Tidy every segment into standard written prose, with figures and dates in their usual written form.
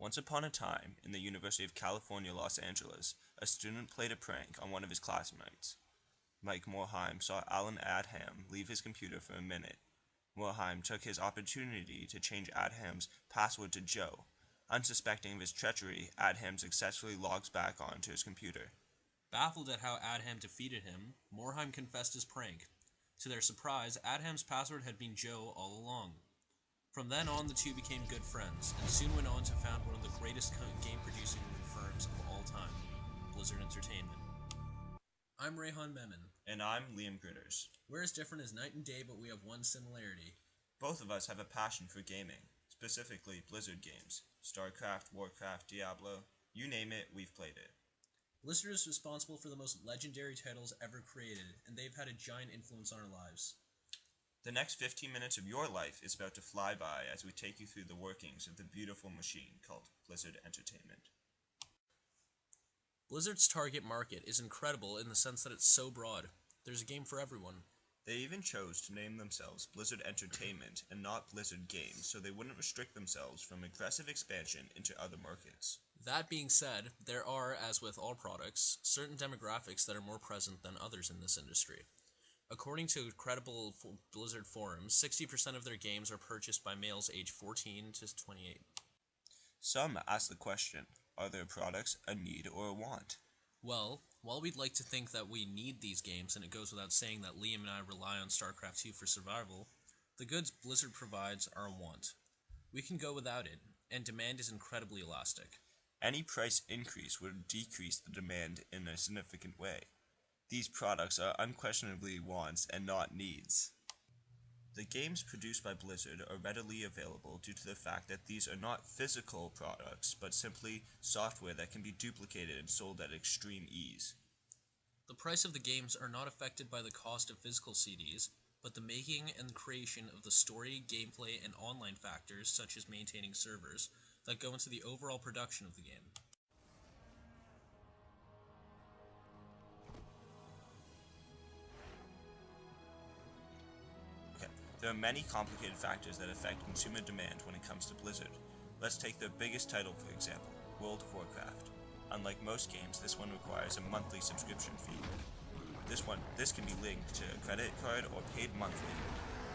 Once upon a time, in the University of California, Los Angeles, a student played a prank on one of his classmates. Mike Morheim saw Alan Adham leave his computer for a minute. Morheim took his opportunity to change Adham's password to Joe. Unsuspecting of his treachery, Adham successfully logs back onto his computer. Baffled at how Adham defeated him, Morheim confessed his prank. To their surprise, Adham's password had been Joe all along. From then on, the two became good friends, and soon went on to found one of the greatest game-producing firms of all time, Blizzard Entertainment. I'm Rayhan Memon. And I'm Liam Gritters. We're as different as night and day, but we have one similarity. Both of us have a passion for gaming, specifically Blizzard games. StarCraft, Warcraft, Diablo, you name it, we've played it. Blizzard is responsible for the most legendary titles ever created, and they've had a giant influence on our lives. The next 15 minutes of your life is about to fly by as we take you through the workings of the beautiful machine called Blizzard Entertainment. Blizzard's target market is incredible in the sense that it's so broad. There's a game for everyone. They even chose to name themselves Blizzard Entertainment and not Blizzard Games so they wouldn't restrict themselves from aggressive expansion into other markets. That being said, there are, as with all products, certain demographics that are more present than others in this industry. According to credible Blizzard forums, 60% of their games are purchased by males aged 14 to 28. Some ask the question, are their products a need or a want? Well, while we'd like to think that we need these games, and it goes without saying that Liam and I rely on StarCraft 2 for survival, the goods Blizzard provides are a want. We can go without it, and demand is incredibly elastic. Any price increase would decrease the demand in a significant way. These products are unquestionably wants and not needs. The games produced by Blizzard are readily available due to the fact that these are not physical products, but simply software that can be duplicated and sold at extreme ease. The price of the games are not affected by the cost of physical CDs, but the making and creation of the story, gameplay, and online factors, such as maintaining servers, that go into the overall production of the game. There are many complicated factors that affect consumer demand when it comes to Blizzard. Let's take their biggest title for example, World of Warcraft. Unlike most games, this one requires a monthly subscription fee. This can be linked to a credit card or paid monthly.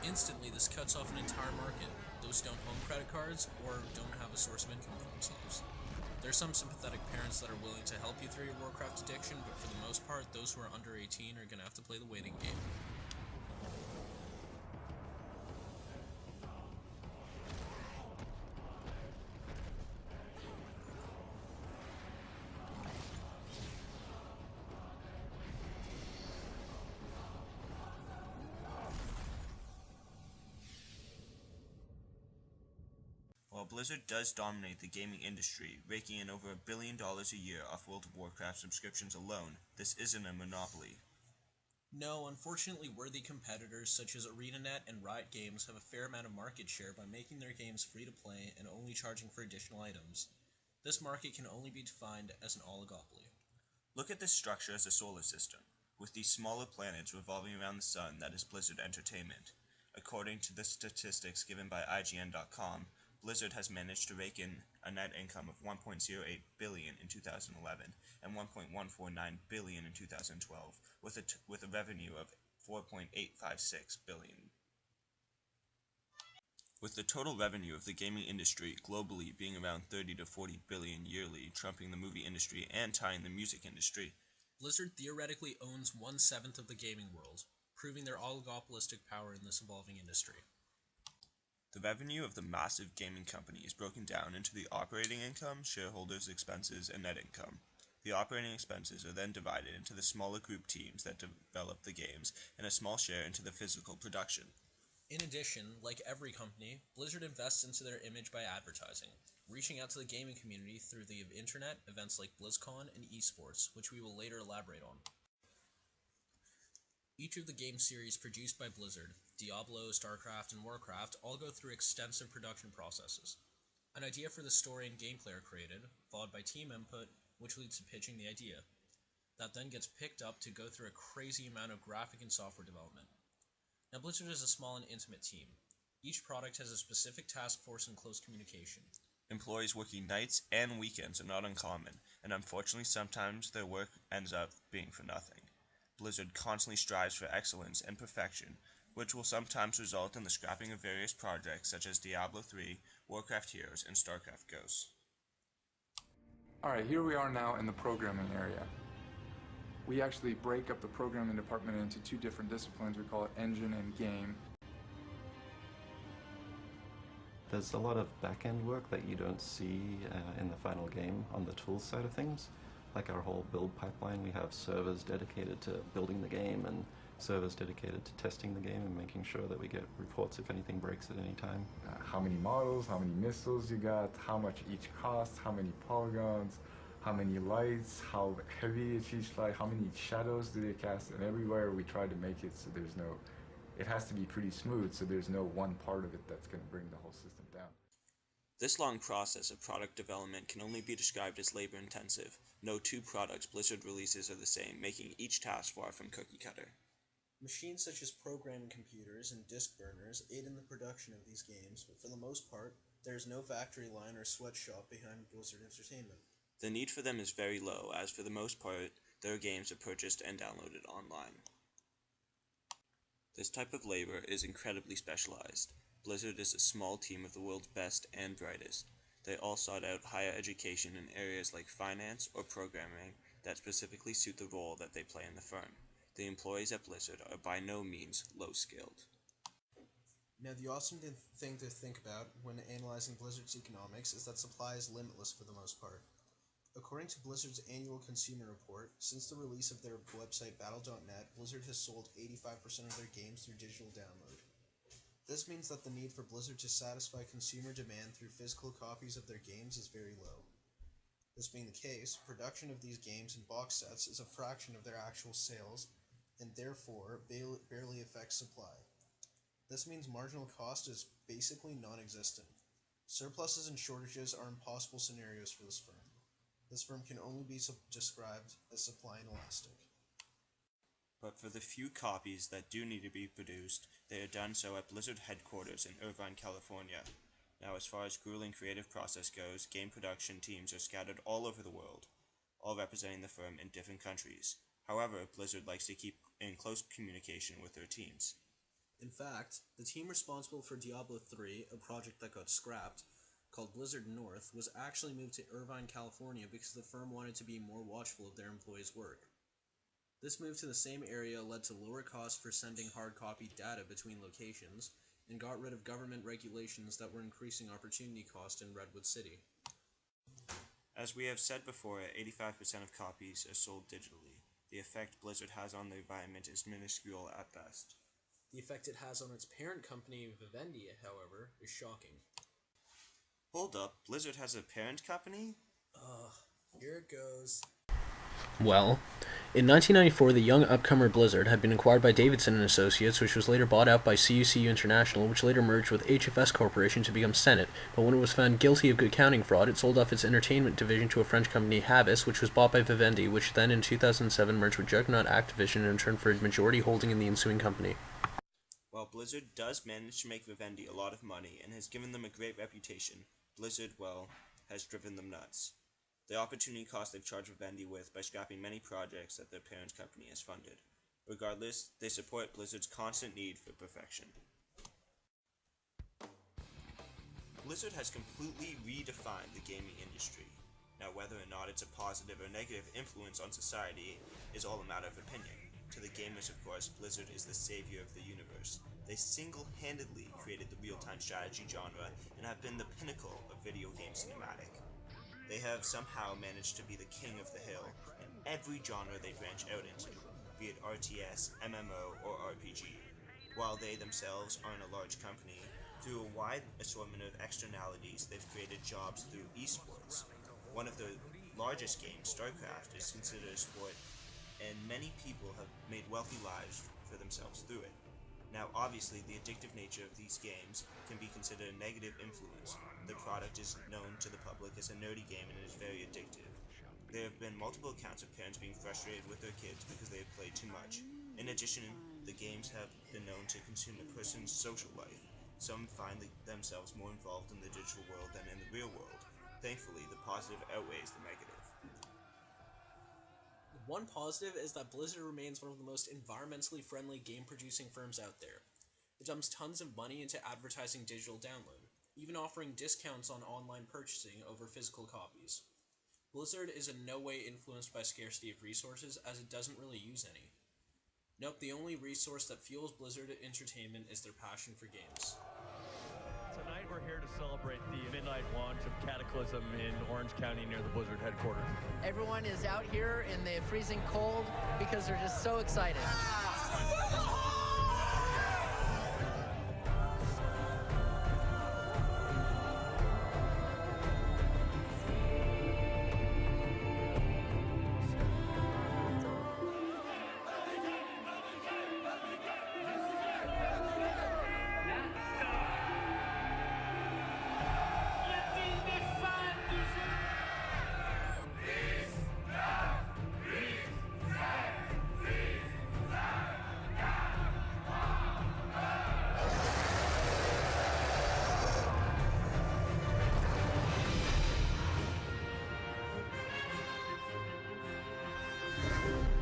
Instantly, this cuts off an entire market, those who don't own credit cards or don't have a source of income for themselves. There are some sympathetic parents that are willing to help you through your Warcraft addiction, but for the most part, those who are under 18 are going to have to play the waiting game. While Blizzard does dominate the gaming industry, raking in over $1 billion a year off World of Warcraft subscriptions alone, this isn't a monopoly. No, unfortunately, worthy competitors such as ArenaNet and Riot Games have a fair amount of market share by making their games free to play and only charging for additional items. This market can only be defined as an oligopoly. Look at this structure as a solar system, with these smaller planets revolving around the sun that is Blizzard Entertainment. According to the statistics given by IGN.com, Blizzard has managed to rake in a net income of $1.08 billion in 2011 and $1.149 billion in 2012, with a revenue of $4.856 billion. With the total revenue of the gaming industry globally being around 30 to 40 billion yearly, trumping the movie industry and tying the music industry, Blizzard theoretically owns 1/7 of the gaming world, proving their oligopolistic power in this evolving industry. the revenue of the massive gaming company is broken down into the operating income, shareholders' expenses, and net income. The operating expenses are then divided into the smaller group teams that develop the games, and a small share into the physical production. In addition, like every company, Blizzard invests into their image by advertising, reaching out to the gaming community through the internet, events like BlizzCon, and esports, which we will later elaborate on. Each of the game series produced by Blizzard, Diablo, StarCraft, and Warcraft, all go through extensive production processes. An idea for the story and gameplay are created, followed by team input, which leads to pitching the idea. That then gets picked up to go through a crazy amount of graphic and software development. Now, Blizzard is a small and intimate team. Each product has a specific task force and close communication. Employees working nights and weekends are not uncommon, and unfortunately sometimes their work ends up being for nothing. Blizzard constantly strives for excellence and perfection, which will sometimes result in the scrapping of various projects such as Diablo 3, Warcraft Heroes, and StarCraft Ghosts. Alright, here we are now in the programming area. We actually break up the programming department into two different disciplines. We call it engine and game. There's a lot of back-end work that you don't see in the final game on the tools side of things. Like our whole build pipeline, we have servers dedicated to building the game and servers dedicated to testing the game and making sure that we get reports if anything breaks at any time. How many models, how many missiles you got, how much each costs, how many polygons, how many lights, how heavy is each light, how many shadows do they cast, and everywhere we try to make it so it has to be pretty smooth, so there's no one part of it that's going to bring the whole system down. This long process of product development can only be described as labor-intensive. No two products Blizzard releases are the same, making each task far from cookie-cutter. Machines such as programming computers and disk burners aid in the production of these games, but for the most part, there is no factory line or sweatshop behind Blizzard Entertainment. The need for them is very low, as for the most part, their games are purchased and downloaded online. This type of labor is incredibly specialized. Blizzard is a small team of the world's best and brightest. They all sought out higher education in areas like finance or programming that specifically suit the role that they play in the firm. The employees at Blizzard are by no means low-skilled. Now, the awesome thing to think about when analyzing Blizzard's economics is that supply is limitless for the most part. According to Blizzard's annual consumer report, since the release of their website Battle.net, Blizzard has sold 85% of their games through digital download. This means that the need for Blizzard to satisfy consumer demand through physical copies of their games is very low. This being the case, production of these games in box sets is a fraction of their actual sales, and therefore barely affects supply. This means marginal cost is basically non-existent. Surpluses and shortages are impossible scenarios for this firm. This firm can only be described as supply inelastic. But for the few copies that do need to be produced, they are done so at Blizzard headquarters in Irvine, California. Now, as far as grueling creative process goes, game production teams are scattered all over the world, all representing the firm in different countries. However, Blizzard likes to keep in close communication with their teams. In fact, the team responsible for Diablo 3, a project that got scrapped, called Blizzard North, was actually moved to Irvine, California because the firm wanted to be more watchful of their employees' work. This move to the same area led to lower costs for sending hard copy data between locations, and got rid of government regulations that were increasing opportunity cost in Redwood City. As we have said before, 85% of copies are sold digitally. The effect Blizzard has on the environment is minuscule at best. The effect it has on its parent company, Vivendi, however, is shocking. Hold up, Blizzard has a parent company? Here it goes. Well, in 1994, the young upcomer Blizzard had been acquired by Davidson & Associates, which was later bought out by CUCU International, which later merged with HFS Corporation to become Senate, but when it was found guilty of accounting fraud, it sold off its entertainment division to a French company, Habis, which was bought by Vivendi, which then in 2007 merged with Juggernaut Activision in return for a majority holding in the ensuing company. While Blizzard does manage to make Vivendi a lot of money and has given them a great reputation, Blizzard, well, has driven them nuts. The opportunity cost they've charged Vivendi with by scrapping many projects that their parent company has funded. Regardless, they support Blizzard's constant need for perfection. Blizzard has completely redefined the gaming industry. Now, whether or not it's a positive or negative influence on society is all a matter of opinion. To the gamers, of course, Blizzard is the savior of the universe. They single-handedly created the real-time strategy genre and have been the pinnacle of video game cinematic. They have somehow managed to be the king of the hill in every genre they branch out into, be it RTS, MMO, or RPG. While they themselves aren't a large company, through a wide assortment of externalities, they've created jobs through esports. One of the largest games, StarCraft, is considered a sport, and many people have made wealthy lives for themselves through it. Now, obviously, the addictive nature of these games can be considered a negative influence. The product is known to the public as a nerdy game and it is very addictive. There have been multiple accounts of parents being frustrated with their kids because they have played too much. In addition, the games have been known to consume a person's social life. Some find themselves more involved in the digital world than in the real world. Thankfully, the positive outweighs the negative. One positive is that Blizzard remains one of the most environmentally friendly game-producing firms out there. It dumps tons of money into advertising digital download, even offering discounts on online purchasing over physical copies. Blizzard is in no way influenced by scarcity of resources, as it doesn't really use any. Nope, the only resource that fuels Blizzard Entertainment is their passion for games. Tonight we're here to celebrate the midnight launch of Cataclysm in Orange County near the Blizzard headquarters. Everyone is out here in the freezing cold because they're just so excited.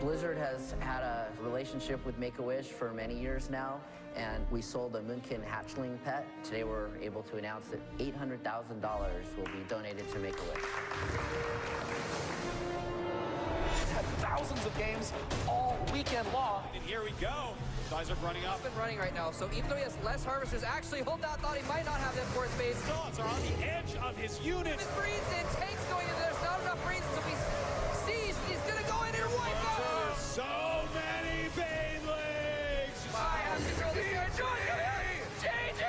Blizzard has had a relationship with Make-A-Wish for many years now, and we sold a Moonkin hatchling pet. Today we're able to announce that $800,000 will be donated to Make-A-Wish. We've had thousands of games all weekend long. And here we go. Guys are running up. Up and running right now, so even though he has less harvesters, actually Holdout thought he might not have them for his base. Dogs are on the edge of his unit. His breeds and tanks going in, there's not enough breeds to be seized. He's gonna go in and wipe out. So many Banelings. I have to throw this guy. John, come here. JJ!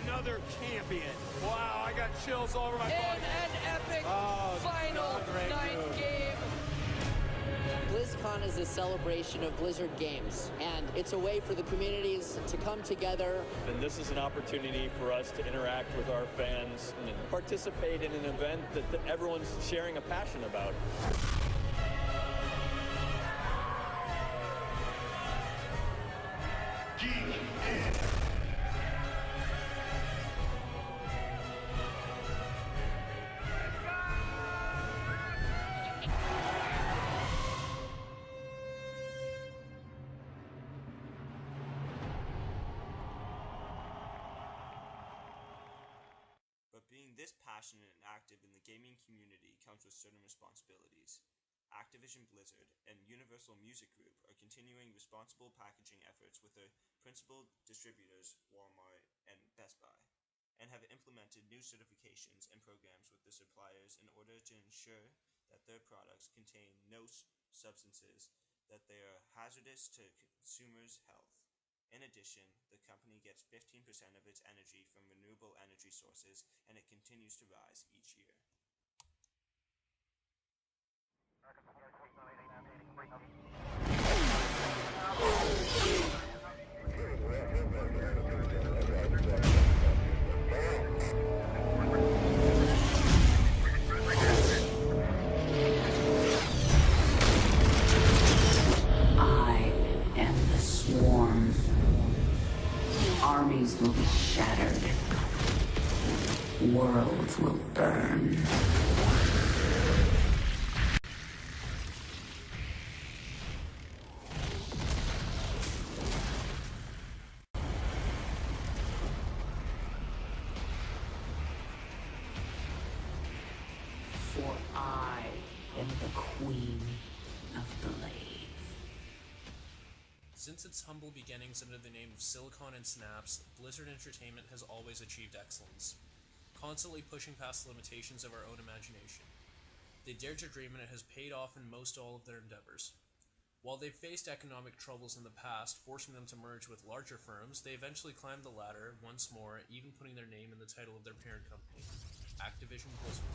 Another champion. Wow, I got chills all over my In body. an epic final great ninth move. game. BlizzCon is a celebration of Blizzard games, and it's a way for the communities to come together. And this is an opportunity for us to interact with our fans and participate in an event that everyone's sharing a passion about. But being this passionate and active in the gaming community comes with certain responsibilities. Activision Blizzard and Universal Music Group are continuing responsible packaging efforts with their principal distributors, Walmart and Best Buy, and have implemented new certifications and programs with the suppliers in order to ensure that their products contain no substances that they are hazardous to consumers' health. In addition, the company gets 15% of its energy from renewable energy sources, and it continues to rise each year. I am the swarm. Armies will be shattered. Worlds will burn. For I am the queen of Blade. Since its humble beginnings under the name of Silicon and Synapse, Blizzard Entertainment has always achieved excellence, constantly pushing past the limitations of our own imagination. They dared to dream, and it has paid off in most all of their endeavors. While they've faced economic troubles in the past, forcing them to merge with larger firms, they eventually climbed the ladder once more, even putting their name in the title of their parent company, Activision Blizzard.